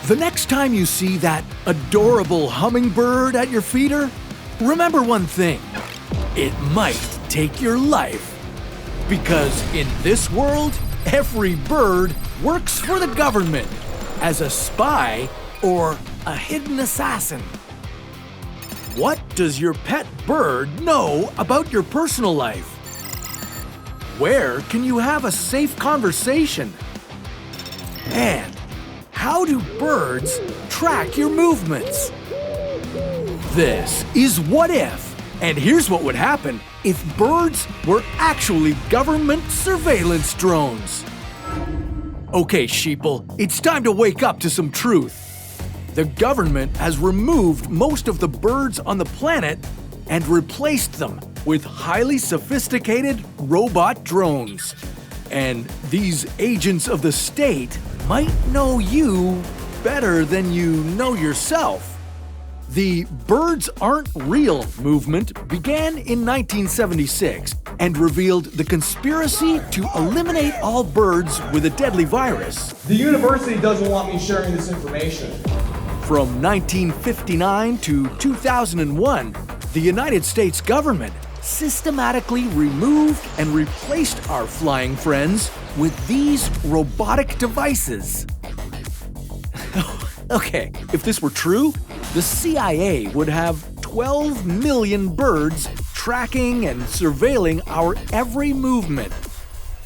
The next time you see that adorable hummingbird at your feeder, remember one thing: it might take your life. Because in this world, every bird works for the government as a spy or a hidden assassin. What does your pet bird know about your personal life? Where can you have a safe conversation? And how do birds track your movements? This is What If, and here's what would happen if birds were actually government surveillance drones. Okay, sheeple, it's time to wake up to some truth. The government has removed most of the birds on the planet and replaced them with highly sophisticated robot drones. And these agents of the state might know you better than you know yourself. The Birds Aren't Real movement began in 1976 and revealed the conspiracy to eliminate all birds with a deadly virus. The university doesn't want me sharing this information. From 1959 to 2001, the United States government systematically removed and replaced our flying friends with these robotic devices. Okay, if this were true, the CIA would have 12 million birds tracking and surveilling our every movement.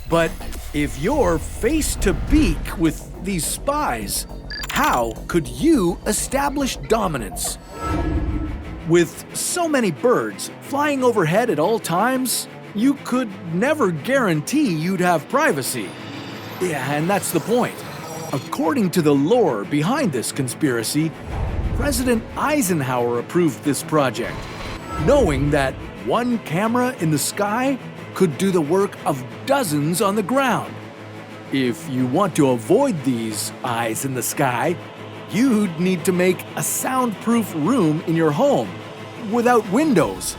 But if you're face to beak with these spies, how could you establish dominance? With so many birds flying overhead at all times, you could never guarantee you'd have privacy. Yeah, and that's the point. According to the lore behind this conspiracy, President Eisenhower approved this project, knowing that one camera in the sky could do the work of dozens on the ground. If you want to avoid these eyes in the sky, you'd need to make a soundproof room in your home without windows.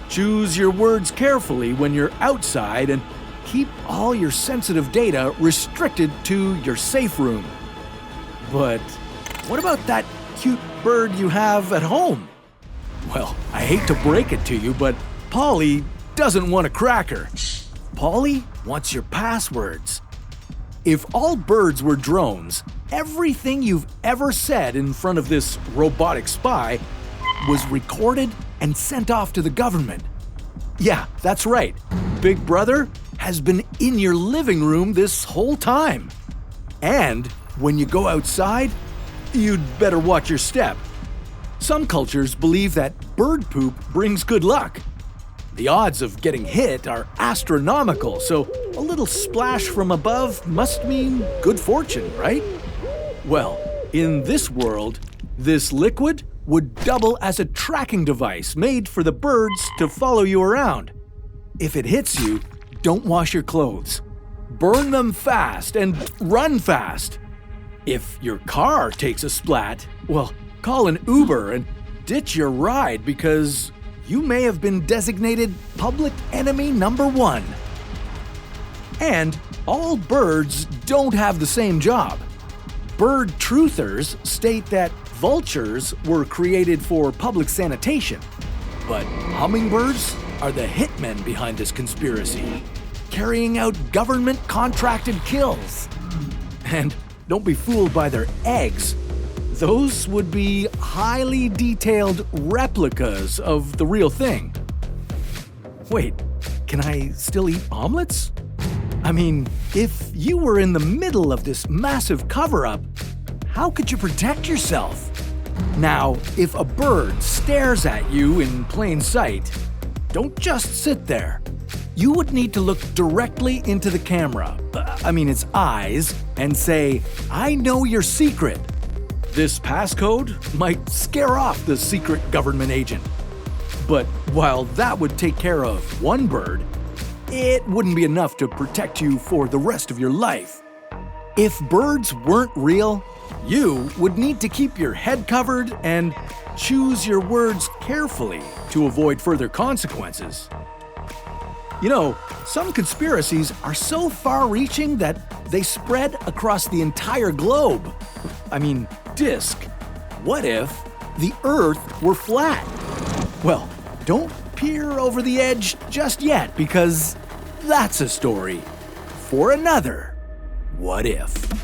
Choose your words carefully when you're outside and keep all your sensitive data restricted to your safe room. But what about that cute bird you have at home? Well, I hate to break it to you, but Polly doesn't want a cracker. Polly wants your passwords. If all birds were drones, everything you've ever said in front of this robotic spy was recorded and sent off to the government. Yeah, that's right. Big Brother has been in your living room this whole time. And when you go outside, you'd better watch your step. Some cultures believe that bird poop brings good luck. The odds of getting hit are astronomical, so a little splash from above must mean good fortune, right? Well, in this world, this liquid would double as a tracking device made for the birds to follow you around. If it hits you, don't wash your clothes. Burn them fast and run fast. If your car takes a splat, well, call an Uber and ditch your ride because you may have been designated public enemy number 1. And all birds don't have the same job. Bird truthers state that vultures were created for public sanitation, but hummingbirds are the hitmen behind this conspiracy, carrying out government-contracted kills. And don't be fooled by their eggs. Those would be highly detailed replicas of the real thing. Wait, can I still eat omelets? I mean, if you were in the middle of this massive cover-up, how could you protect yourself? Now, if a bird stares at you in plain sight, don't just sit there. You would need to look directly into the camera, its eyes, and say, "I know your secret." This passcode might scare off the secret government agent. But while that would take care of one bird, it wouldn't be enough to protect you for the rest of your life. If birds weren't real, you would need to keep your head covered and choose your words carefully to avoid further consequences. You know, some conspiracies are so far-reaching that they spread across the entire globe. disc. What if the Earth were flat? Well, don't peer over the edge just yet, because that's a story for another What If.